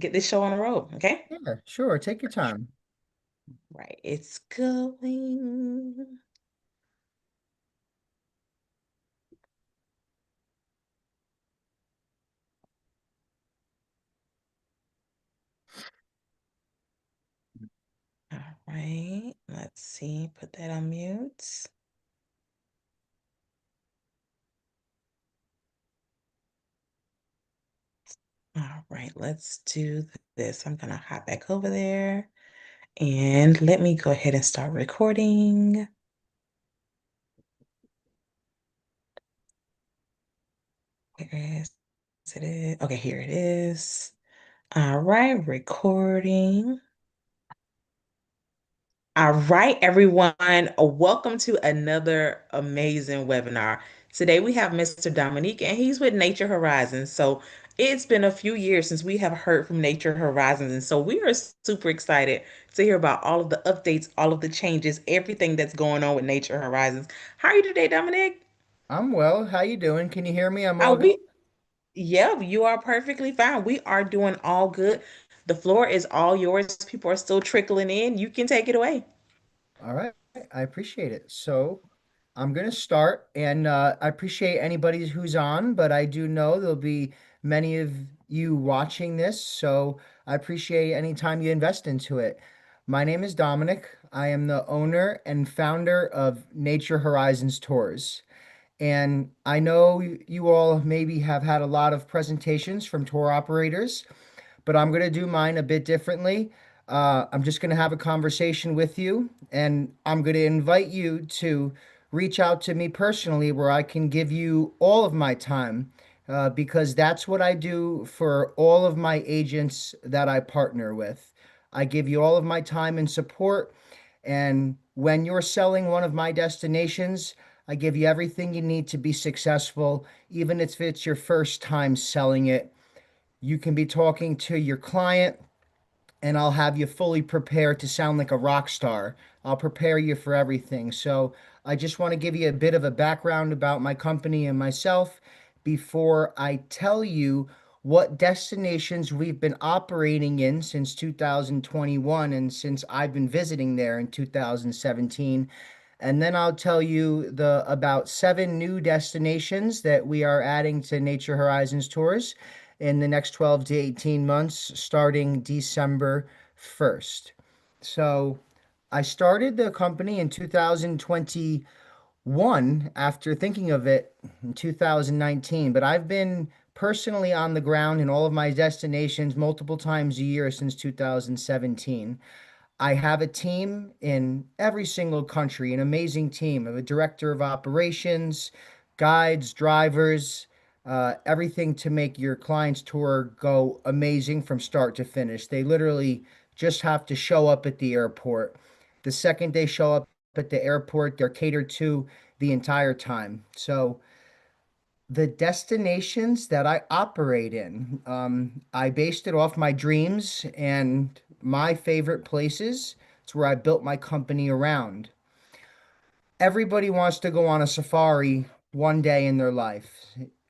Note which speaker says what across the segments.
Speaker 1: get this show on the road, okay?
Speaker 2: Yeah, sure. Take your time.
Speaker 1: Right, it's going. All right, let's see, put that on mute. All right, let's do this. I'm gonna hop back over there and let me go ahead and start recording. Where is it? Okay, here it is. All right, recording. All right, everyone, welcome to another amazing webinar. Today we have Mr. Dominique, and he's with Nature Horizons. So it's been a few years since we have heard from Nature Horizons, and so we are super excited to hear about all of the updates, all of the changes, everything that's going on with Nature Horizons. How are you today, Dominique?
Speaker 2: I'm well. How you doing? Can you hear me? I'm all
Speaker 1: Are
Speaker 2: good.
Speaker 1: we? Yeah, you are perfectly fine. We are doing all good. The floor is all yours. People are still trickling in. You can take it away.
Speaker 2: All right. I appreciate it. So I'm going to start, and I appreciate anybody who's on, but I do know there'll be many of you watching this. So I appreciate any time you invest into it. My name is Dominic. I am the owner and founder of Nature Horizons Tours. And I know you all maybe have had a lot of presentations from tour operators, but I'm going to do mine a bit differently. I'm just going to have a conversation with you, and I'm going to invite you to reach out to me personally where I can give you all of my time, because that's what I do for all of my agents that I partner with. I give you all of my time and support. And when you're selling one of my destinations, I give you everything you need to be successful, even if it's your first time selling it. You can be talking to your client, and I'll have you fully prepared to sound like a rock star. I'll prepare you for everything. So I just want to give you a bit of a background about my company and myself before I tell you what destinations we've been operating in since 2021 and since I've been visiting there in 2017. And then I'll tell you the about 7 new destinations that we are adding to Nature Horizons Tours in the next 12 to 18 months, starting December 1st. So I started the company in 2021 after thinking of it in 2019, but I've been personally on the ground in all of my destinations multiple times a year since 2017. I have a team in every single country, an amazing team of a director of operations, guides, drivers, everything to make your client's tour go amazing from start to finish. They literally just have to show up at the airport. The second they show up at the airport, they're catered to the entire time. So, the destinations that I operate in, I based it off my dreams and my favorite places. It's where I built my company around. Everybody wants to go on a safari one day in their life,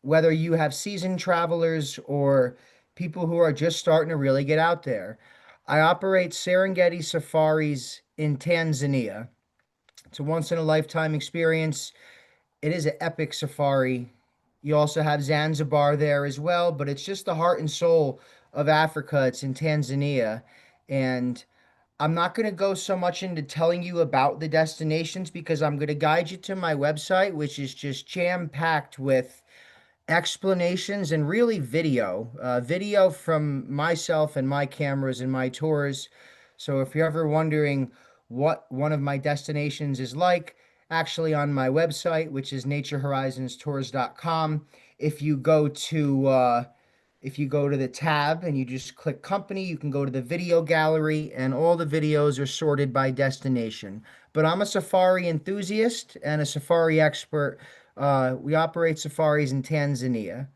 Speaker 2: whether you have seasoned travelers or people who are just starting to really get out there. I operate Serengeti safaris in Tanzania. It's a once in a lifetime experience. It is an epic safari. You also have Zanzibar there as well, but it's just the heart and soul of Africa. It's in Tanzania. And I'm not going to go so much into telling you about the destinations because I'm going to guide you to my website, which is just jam-packed with explanations and really video from myself and my cameras and my tours. So if you're ever wondering what one of my destinations is like, actually on my website, which is naturehorizonstours.com, if you go to the tab and you just click company, you can go to the video gallery and all the videos are sorted by destination. But I'm a safari enthusiast and a safari expert. We operate safaris in Tanzania.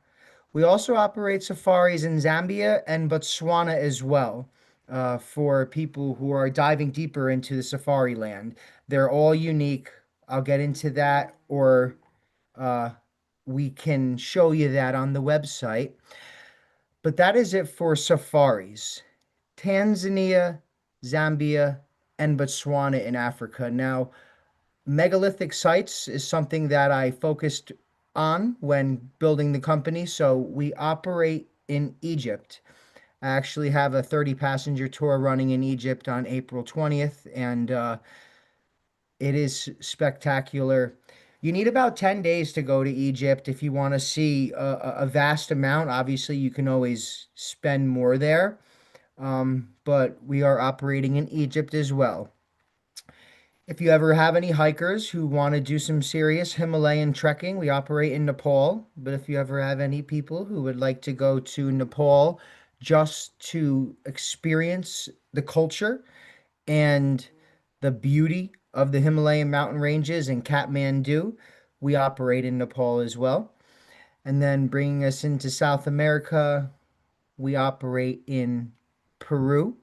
Speaker 2: We also operate safaris in Zambia and Botswana as well, for people who are diving deeper into the safari land. They're all unique. I'll get into that, or uh, we can show you that on the website. But that is it for safaris. Tanzania, Zambia, and Botswana in Africa. Now, megalithic sites is something that I focused on when building the company. So we operate in Egypt. I actually have a 30 passenger tour running in Egypt on April 20th, and it is spectacular. You need about 10 days to go to Egypt if you want to see a vast amount. Obviously, you can always spend more there, but we are operating in Egypt as well. If you ever have any hikers who want to do some serious Himalayan trekking, we operate in Nepal. But if you ever have any people who would like to go to Nepal just to experience the culture and the beauty of the Himalayan mountain ranges and Kathmandu, we operate in Nepal as well. And then bringing us into South America, we operate in Peru,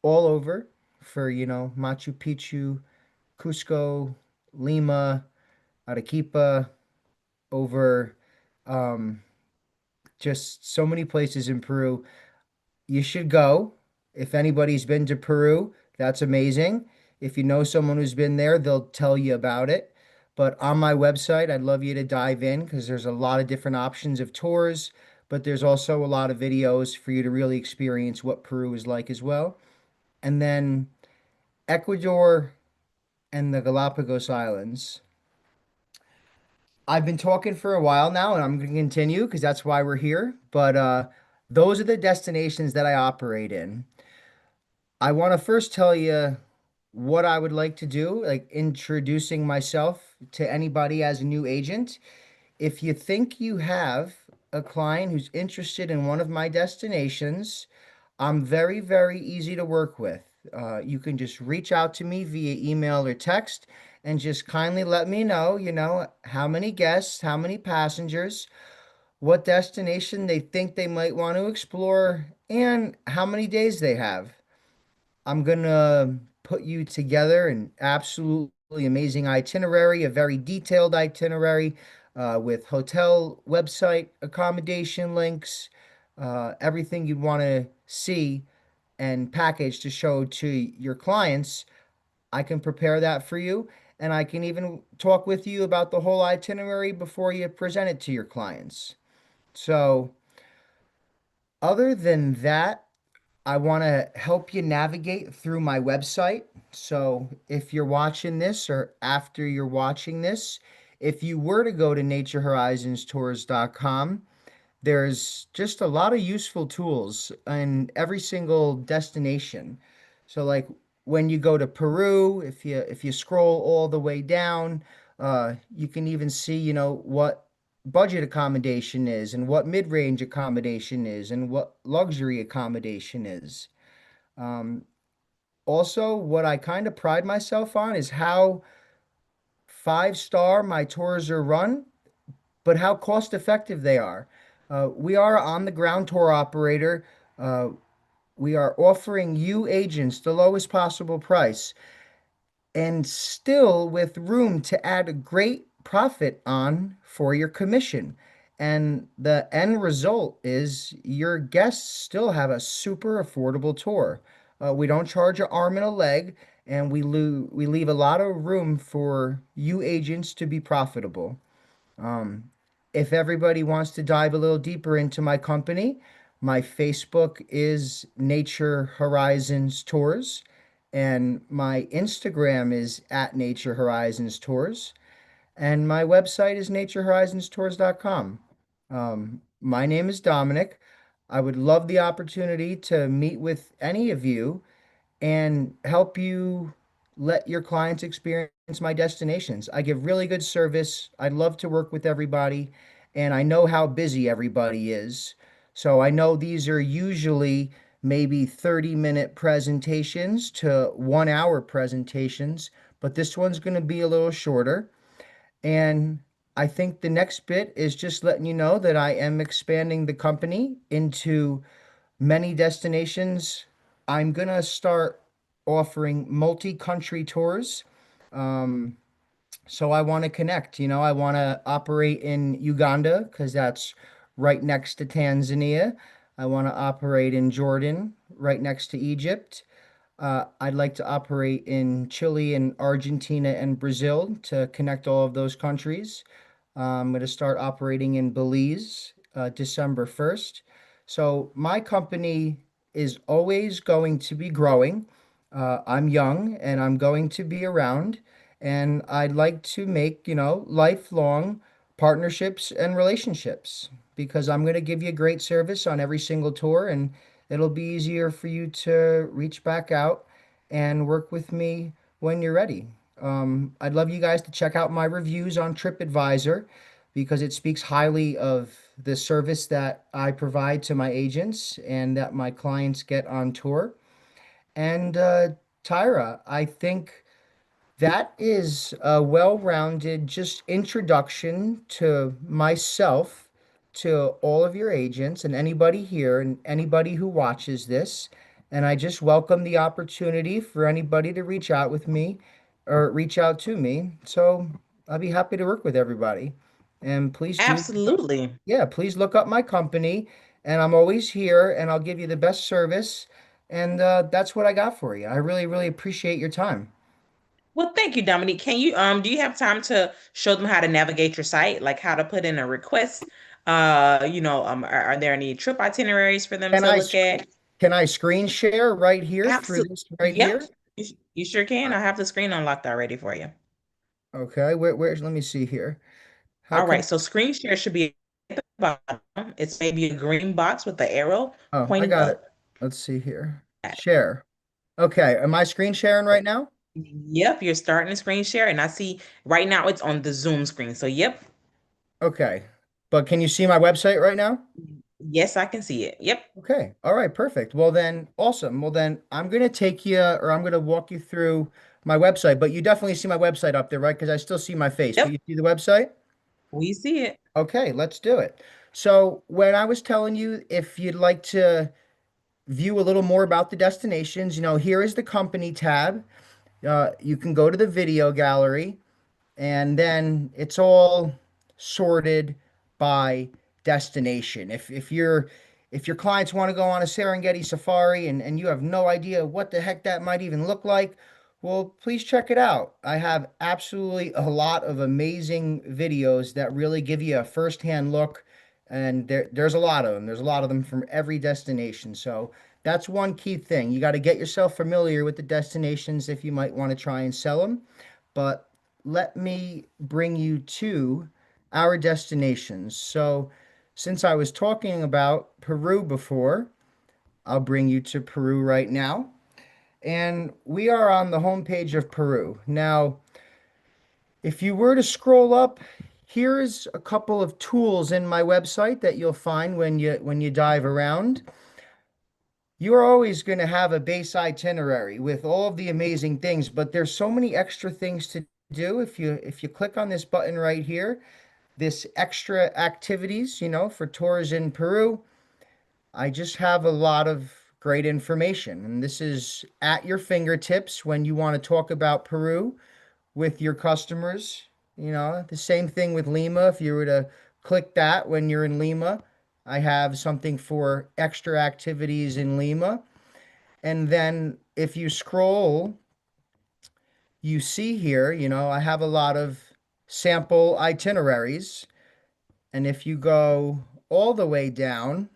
Speaker 2: all over for, Machu Picchu, Cusco, Lima, Arequipa, over um, just so many places in Peru. You should go. If anybody's been to Peru, that's amazing. If you know someone who's been there, they'll tell you about it. But on my website, I'd love you to dive in because there's a lot of different options of tours, but there's also a lot of videos for you to really experience what Peru is like as well. And then Ecuador and the Galapagos Islands. I've been talking for a while now, and I'm going to continue because that's why we're here. But those are the destinations that I operate in. I want to first tell you what I would like to do, like introducing myself to anybody as a new agent. If you think you have a client who's interested in one of my destinations, I'm very, very easy to work with. You can just reach out to me via email or text and just kindly let me know, how many guests, how many passengers, what destination they think they might want to explore, and how many days they have. I'm gonna put you together an absolutely amazing itinerary, a very detailed itinerary with hotel website accommodation links, everything you'd want to see and package to show to your clients. I can prepare that for you, and I can even talk with you about the whole itinerary before you present it to your clients. So, other than that, I want to help you navigate through my website. So if you're watching this or after you're watching this, if you were to go to naturehorizonstours.com, there's just a lot of useful tools in every single destination. So like when you go to Peru, if you scroll all the way down, you can even see, what budget accommodation is and what mid-range accommodation is and what luxury accommodation is. Um, Also, what I kind of pride myself on is how 5-star my tours are run, but how cost effective they are. We are on the ground tour operator. Uh, we are offering you agents the lowest possible price and still with room to add a great profit on for your commission. And the end result is your guests still have a super affordable tour. We don't charge an arm and a leg, and we leave a lot of room for you agents to be profitable. Um, if everybody wants to dive a little deeper into my company, my Facebook is Nature Horizons Tours, and my Instagram is at Nature Horizons Tours, and my website is naturehorizonstours.com. My name is Dominic. I would love the opportunity to meet with any of you and help you let your clients experience my destinations. I give really good service. I love to work with everybody, and I know how busy everybody is. So I know these are usually maybe 30-minute presentations to 1 hour presentations, but this one's going to be a little shorter. And I think the next bit is just letting you know that I am expanding the company into many destinations. I'm gonna start offering multi-country tours. Um, so I want to connect, I want to operate in Uganda because that's right next to Tanzania. I want to operate in Jordan, right next to Egypt. I'd like to operate in Chile and Argentina and Brazil to connect all of those countries. I'm going to start operating in Belize December 1st. So my company is always going to be growing. I'm young and I'm going to be around, and I'd like to make, lifelong partnerships and relationships because I'm going to give you great service on every single tour, and it'll be easier for you to reach back out and work with me when you're ready. I'd love you guys to check out my reviews on TripAdvisor because it speaks highly of the service that I provide to my agents and that my clients get on tour. And Tyra, I think that is a well-rounded just introduction to myself, to all of your agents and anybody here and anybody who watches this. And I just welcome the opportunity for anybody to reach out with me or reach out to me. So I'll be happy to work with everybody. And please do,
Speaker 1: Absolutely.
Speaker 2: yeah, please look up my company. And I'm always here and I'll give you the best service. And that's what I got for you. I really, really appreciate your time.
Speaker 1: Well, thank you, Dominique. Can you do you have time to show them how to navigate your site, like how to put in a request? Are there any trip itineraries for them
Speaker 2: Can
Speaker 1: to
Speaker 2: I
Speaker 1: look
Speaker 2: sc-
Speaker 1: at?
Speaker 2: can I screen share right here through
Speaker 1: Absolutely.
Speaker 2: this right
Speaker 1: Yep.
Speaker 2: here?
Speaker 1: You sure can.
Speaker 2: Uh,
Speaker 1: I have the screen unlocked already for you.
Speaker 2: Okay, let me see here. How
Speaker 1: All
Speaker 2: can
Speaker 1: right. So screen share should be at the bottom. It's maybe a green box with the arrow
Speaker 2: Oh, I
Speaker 1: pointing
Speaker 2: got it.
Speaker 1: up.
Speaker 2: Let's see here. Share. Okay, am I screen sharing right now?
Speaker 1: Yep, you're starting to screen share, and I see right now it's on the Zoom screen. So, yep,
Speaker 2: Okay. But can you see my website right now?
Speaker 1: yes, I can see it. Yep,
Speaker 2: Okay. All right, perfect. Well then, awesome. Well then, I'm gonna take you or I'm gonna walk you through my website, but you definitely see my website up there, right? Because I still see my face, but
Speaker 1: yep,
Speaker 2: you see the website?
Speaker 1: we see it.
Speaker 2: Okay, let's do it. So when I was telling you if you'd like to view a little more about the destinations, here is the company tab. You can go to the video gallery, and then it's all sorted by destination. If your clients want to go on a Serengeti safari and you have no idea what the heck that might even look like, well, please check it out. I have absolutely a lot of amazing videos that really give you a firsthand look, and there's a lot of them. There's a lot of them from every destination. So that's one key thing. You got to get yourself familiar with the destinations if you might want to try and sell them. But let me bring you to our destinations. So, since I was talking about Peru before, I'll bring you to Peru right now. And we are on the homepage of Peru. Now, if you were to scroll up, here's a couple of tools in my website that you'll find when you dive around. You are always going to have a base itinerary with all of the amazing things, but there's so many extra things to do. If you click on this button right here, this extra activities, for tours in Peru, I just have a lot of great information. And this is at your fingertips when you want to talk about Peru with your customers. The same thing with Lima. If you were to click that when you're in Lima, I have something for extra activities in Lima. And then if you scroll, you see here, I have a lot of sample itineraries. And if you go all the way down,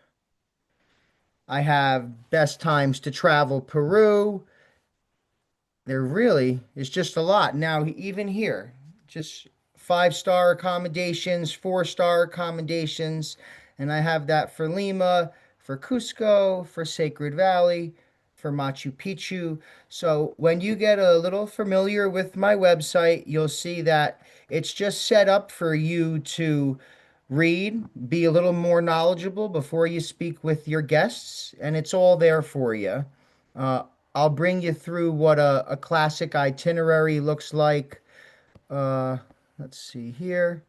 Speaker 2: I have best times to travel Peru. There really is just a lot. Now, even here, just five-star accommodations, four-star accommodations, and I have that for Lima, for Cusco, for Sacred Valley, for Machu Picchu. So when you get a little familiar with my website, you'll see that it's just set up for you to read, be a little more knowledgeable before you speak with your guests, and it's all there for you. Uh, I'll bring you through what a classic itinerary looks like. Uh, let's see here.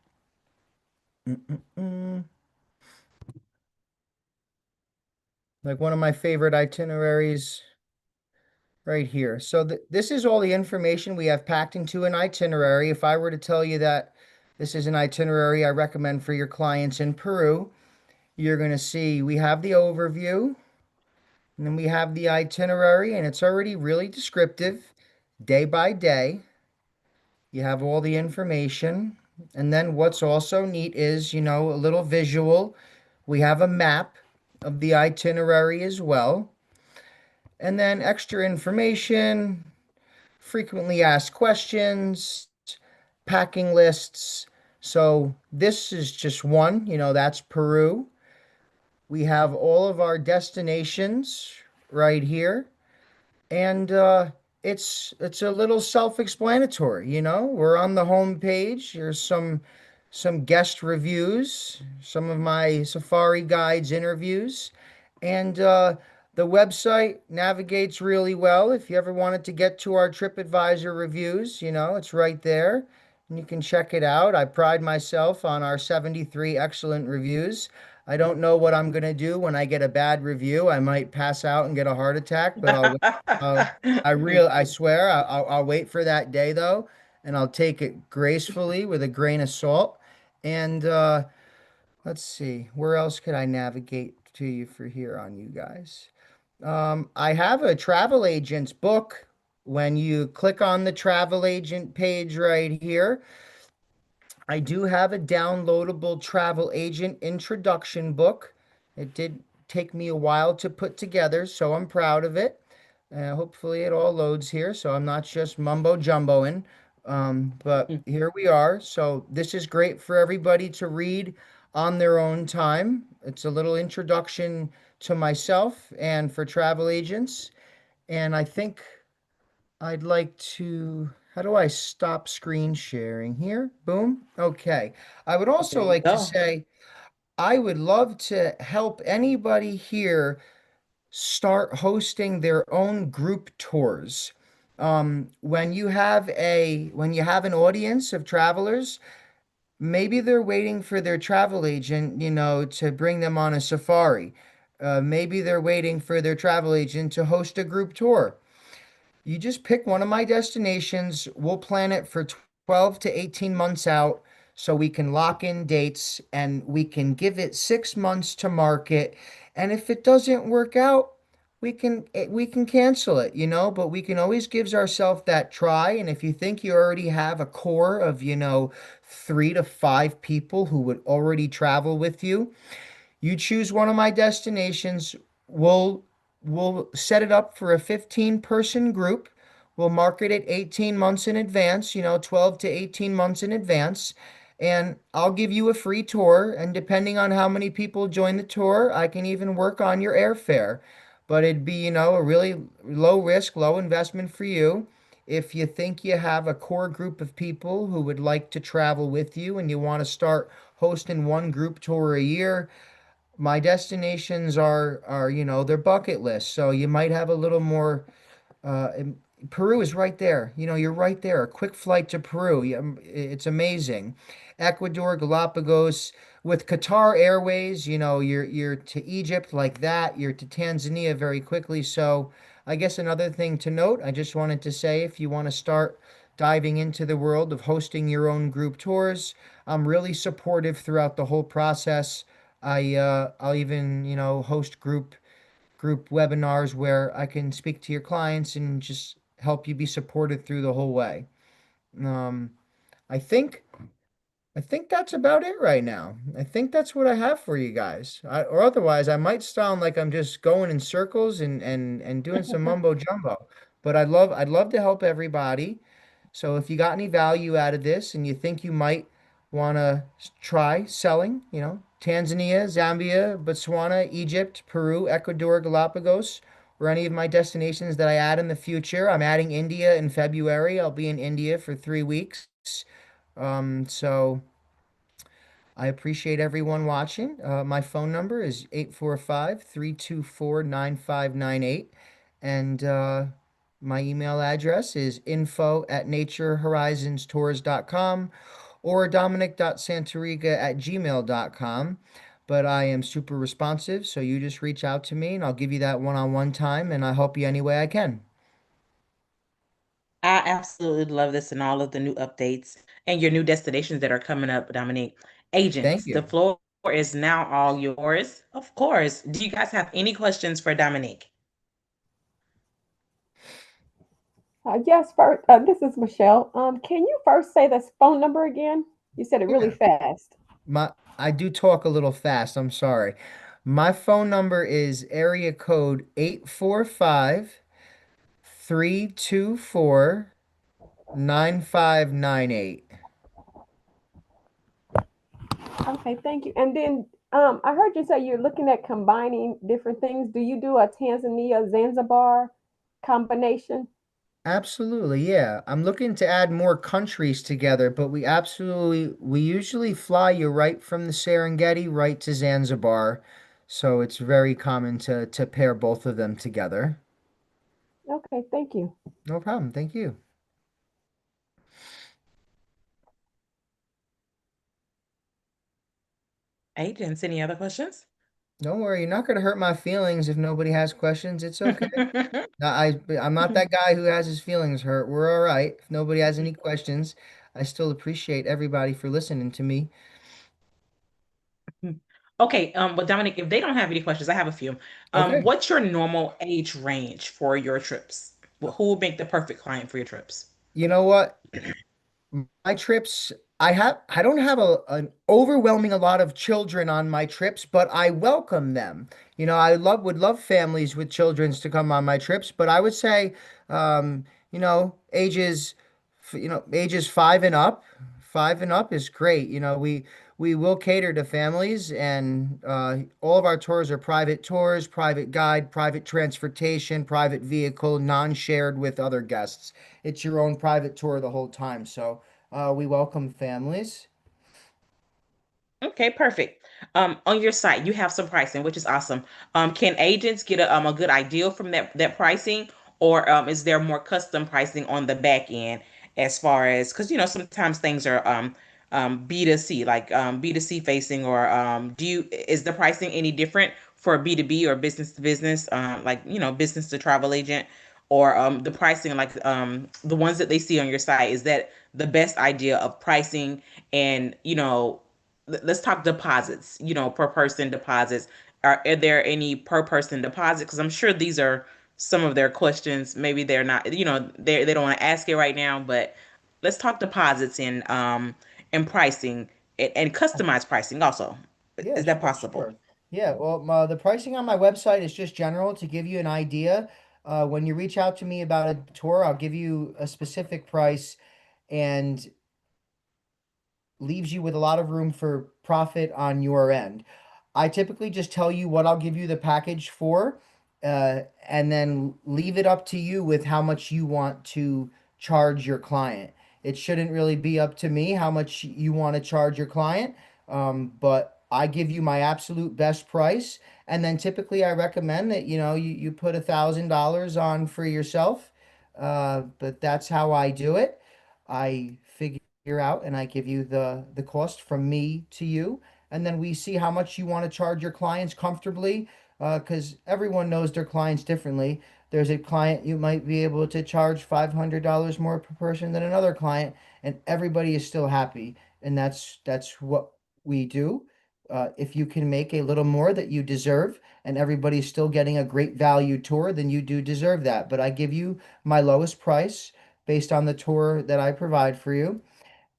Speaker 2: Mm-mm-mm. Like one of my favorite itineraries right here. So this is all the information we have packed into an itinerary. If I were to tell you that this is an itinerary I recommend for your clients in Peru, you're going to see we have the overview, and then we have the itinerary, and it's already really descriptive, day by day. You have all the information. And then what's also neat is, a little visual. We have a map of the itinerary as well. And then extra information, frequently asked questions, packing lists. So this is just one, that's Peru. We have all of our destinations right here. And it's a little self-explanatory, We're on the home page. There's some guest reviews, some of my safari guides interviews, and the website navigates really well. If you ever wanted to get to our TripAdvisor reviews, it's right there. And you can check it out. I pride myself on our 73 excellent reviews. I don't know what I'm going to do when I get a bad review. I might pass out and get a heart attack, but I swear, I'll wait for that day though, and I'll take it gracefully with a grain of salt. And let's see, where else could I navigate to you for here on you guys? I have a travel agent's book. When you click on the travel agent page right here, I do have a downloadable travel agent introduction book. It did take me a while to put together, so I'm proud of it. Hopefully, it all loads here, so I'm not just mumbo jumboing. But here we are. So, this is great for everybody to read on their own time. It's a little introduction to myself and for travel agents. And I think I'd like to, how do I stop screen sharing here? Boom. Okay. I would
Speaker 1: There
Speaker 2: also
Speaker 1: you
Speaker 2: like to
Speaker 1: go.
Speaker 2: say I would love to help anybody here start hosting their own group tours. When you have an audience of travelers, maybe they're waiting for their travel agent, to bring them on a safari. Maybe they're waiting for their travel agent to host a group tour. You just pick one of my destinations. We'll plan it for 12 to 18 months out so we can lock in dates and we can give it 6 months to market. And if it doesn't work out, we can cancel it, but we can always give ourselves that try. And if you think you already have a core of, 3 to 5 people who would already travel with you, you choose one of my destinations. We'll we'll set it up for a 15-person group. We'll market it 18 months in advance, 12 to 18 months in advance. And I'll give you a free tour. And depending on how many people join the tour, I can even work on your airfare. But it'd be, a really low risk, low investment for you. If you think you have a core group of people who would like to travel with you and you want to start hosting one group tour a year, my destinations are they're bucket list. So you might have a little more. And Peru is right there. You're right there. A quick flight to Peru. It's amazing. Ecuador, Galapagos, with Qatar Airways. You're to Egypt like that. You're to Tanzania very quickly. So I guess another thing to note, I just wanted to say, if you want to start diving into the world of hosting your own group tours, I'm really supportive throughout the whole process. I'll even, host group webinars where I can speak to your clients and just help you be supported through the whole way. Um, I think I think that's about it right now. I think that's what I have for you guys. Or otherwise, I might sound like I'm just going in circles and doing some mumbo jumbo. But I'd love to help everybody. So if you got any value out of this and you think you might want to try selling, Tanzania, Zambia, Botswana, Egypt, Peru, Ecuador, Galapagos, or any of my destinations that I add in the future. I'm adding India in February. I'll be in India for 3 weeks. So I appreciate everyone watching. My phone number is 845-324-9598. And my email address is info@naturehorizonstours.com or dominic.santoriga@gmail.com. But I am super responsive, so you just reach out to me and I'll give you that one-on-one time and I'll help you any way I can.
Speaker 1: I absolutely love this and all of the new updates and your new destinations that are coming up, Dominique.
Speaker 2: Thank
Speaker 1: Agents, the
Speaker 2: you.
Speaker 1: floor is now all yours. Of course. Do you guys have any questions for Dominique?
Speaker 3: Yes, first, this is Michelle. Can you first say this phone number again? You said it really
Speaker 2: Yeah.
Speaker 3: fast.
Speaker 2: I do talk a little fast. I'm sorry. My phone number is area code 845-324-9598.
Speaker 3: Okay, thank you. And then I heard you say you're looking at combining different things. Do you do a Tanzania Zanzibar combination?
Speaker 2: Absolutely, yeah. I'm looking to add more countries together, but we usually fly you right from the Serengeti right to Zanzibar. So it's very common to pair both of them together.
Speaker 3: Okay, thank you.
Speaker 2: No problem. Thank you.
Speaker 1: Agents, any other questions?
Speaker 2: Don't worry, you're not going to hurt my feelings if nobody has questions. It's okay. I'm not that guy who has his feelings hurt. We're all right. If nobody has any questions, I still appreciate everybody for listening to me.
Speaker 1: Okay, well, Dominic, if they don't have any questions, I have a few.
Speaker 2: Okay.
Speaker 1: What's your normal age range for your trips? Who would make the perfect client for your trips?
Speaker 2: You know what? My trips, I don't have an overwhelming a lot of children on my trips, but I welcome them. I would love families with childrens to come on my trips, but I would say, um, ages 5 and up. 5 and up is great. We will cater to families, and all of our tours are private tours, private guide, private transportation, private vehicle, non-shared with other guests. It's your own private tour the whole time. So we welcome families.
Speaker 1: Okay, perfect. On your site, you have some pricing, which is awesome. Can agents get a good idea from that pricing, or is there more custom pricing on the back end as far as because sometimes things are B2C, like B2C facing, or do you is the pricing any different for B2B or business to business, like business to travel agent, or the pricing like the ones that they see on your site, is that the best idea of pricing and let's talk deposits, per person deposits. Are there any per person deposit? Because I'm sure these are some of their questions. Maybe they're not, they don't want to ask it right now, but let's talk deposits and pricing and customized pricing also.
Speaker 2: Yeah,
Speaker 1: Is that
Speaker 2: sure,
Speaker 1: possible?
Speaker 2: sure. Yeah, well, the pricing on my website is just general to give you an idea. When you reach out to me about a tour, I'll give you a specific price, and leaves you with a lot of room for profit on your end. I typically just tell you what I'll give you the package for, and then leave it up to you with how much you want to charge your client. It shouldn't really be up to me how much you want to charge your client, but I give you my absolute best price. And then typically I recommend that, you put $1,000 on for yourself. But that's how I do it. I figure out and I give you the cost from me to you, and then we see how much you want to charge your clients comfortably, because everyone knows their clients differently. There's a client you might be able to charge $500 more per person than another client, and everybody is still happy, and that's what we do. If you can make a little more that you deserve and everybody's still getting a great value tour, then you do deserve that. But I give you my lowest price based on the tour that I provide for you.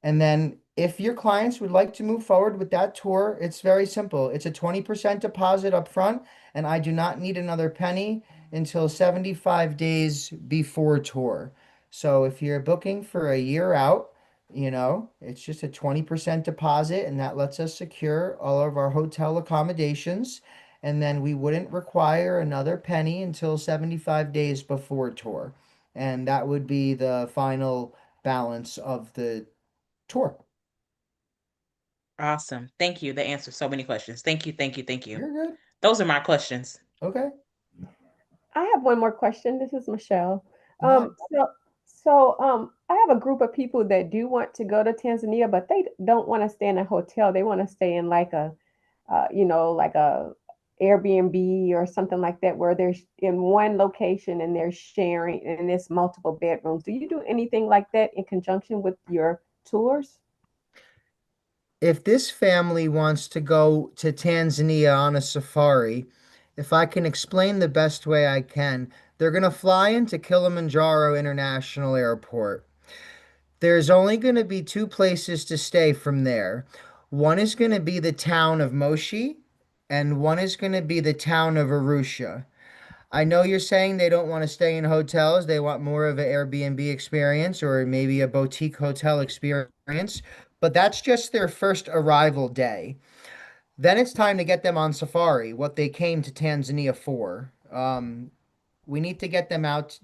Speaker 2: And then if your clients would like to move forward with that tour, it's very simple. It's a 20% deposit up front, and I do not need another penny until 75 days before tour. So if you're booking for a year out, it's just a 20% deposit, and that lets us secure all of our hotel accommodations. And then we wouldn't require another penny until 75 days before tour. And that would be the final balance of the tour.
Speaker 1: Awesome. Thank you. That answers so many questions. Thank you. Thank you. Thank you.
Speaker 2: You're good.
Speaker 1: Those are my questions.
Speaker 2: Okay.
Speaker 3: I have one more question. This is Michelle.
Speaker 2: Hi.
Speaker 3: I have a group of people that do want to go to Tanzania, but they don't want to stay in a hotel. They want to stay in like like a Airbnb or something like that, where they're in one location and they're sharing, and it's multiple bedrooms. Do you do anything like that in conjunction with your tours?
Speaker 2: If this family wants to go to Tanzania on a safari, if I can explain the best way I can, they're going to fly into Kilimanjaro International Airport. There's only going to be two places to stay from there. One is going to be the town of Moshi, and one is going to be the town of Arusha. I know you're saying they don't want to stay in hotels. They want more of an Airbnb experience or maybe a boutique hotel experience, but that's just their first arrival day. Then it's time to get them on safari, what they came to Tanzania for. We need to get them out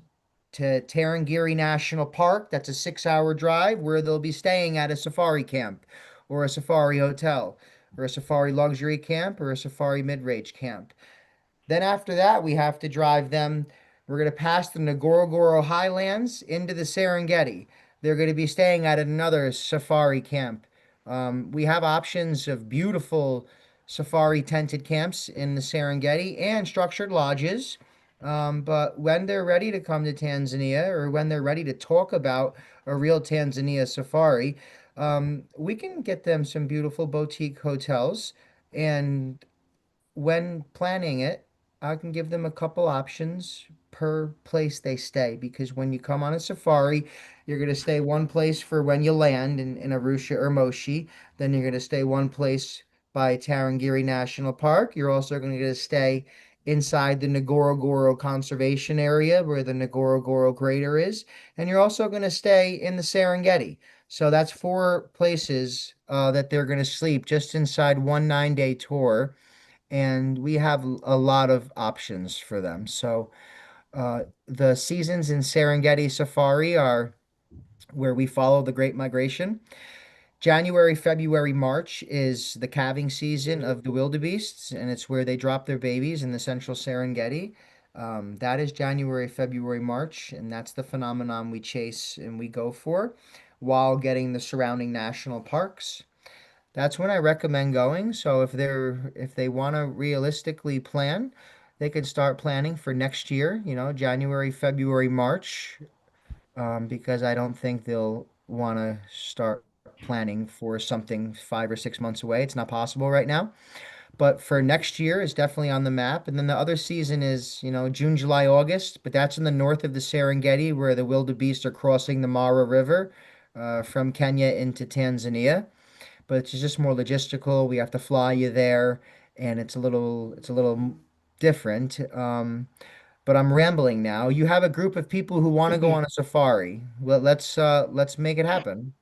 Speaker 2: to Tarangire National Park. That's a 6 hour drive where they'll be staying at a safari camp or a safari hotel or a safari luxury camp or a safari mid-range camp. Then after that, we have to drive them. We're going to pass the Ngorongoro Highlands into the Serengeti. They're going to be staying at another safari camp. We have options of beautiful safari tented camps in the Serengeti and structured lodges. But when they're ready to come to Tanzania or when they're ready to talk about a real Tanzania safari, we can get them some beautiful boutique hotels. And when planning it, I can give them a couple options per place they stay because when you come on a safari, you're going to stay one place for when you land in Arusha or Moshi. Then you're going to stay one place by Tarangire National Park. You're also going to stay inside the Ngorongoro Conservation Area where the Ngorongoro Crater is. And you're also going to stay in the Serengeti. So that's four places that they're going to sleep just inside one 9 day tour, and we have a lot of options for them. So the seasons in Serengeti Safari are where we follow the Great Migration. January, February, March is the calving season of the wildebeests, and it's where they drop their babies in the central Serengeti. That is January, February, March, and that's the phenomenon we chase and we go for while getting the surrounding national parks. That's when I recommend going. So if they want to realistically plan, they can start planning for next year, January, February, March, because I don't think they'll want to start planning for something 5 or 6 months away. It's not possible right now. But for next year, it's definitely on the map. And then the other season is, June, July, August, but that's in the north of the Serengeti where the wildebeest are crossing the Mara River from Kenya into Tanzania, but it's just more logistical. We have to fly you there, and it's a little different. But I'm rambling now. You have a group of people who want to go on a safari. Well, let's make it happen.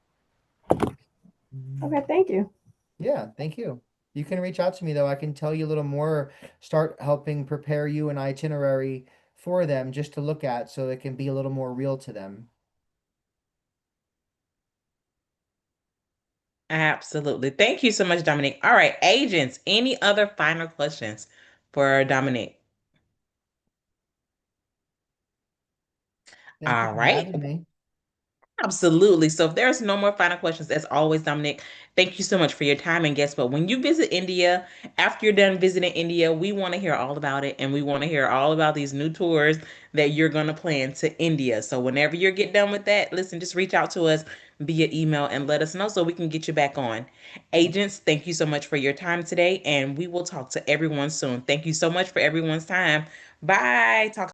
Speaker 3: Okay, thank you.
Speaker 2: Yeah, thank you. You can reach out to me though. I can tell you a little more, start helping prepare you an itinerary for them just to look at so it can be a little more real to them.
Speaker 1: Absolutely. Thank you so much, Dominique. All right, agents, any other final questions for Dominique?
Speaker 2: Thank you
Speaker 1: All
Speaker 2: for
Speaker 1: right.
Speaker 2: having me.
Speaker 1: Absolutely. So if there's no more final questions, as always, Dominic, thank you so much for your time. And guess what? When you visit India, after you're done visiting India, we want to hear all about it. And we want to hear all about these new tours that you're going to plan to India. So whenever you get done with that, listen, just reach out to us via email and let us know so we can get you back on. Agents, thank you so much for your time today. And we will talk to everyone soon. Thank you so much for everyone's time. Bye. Talk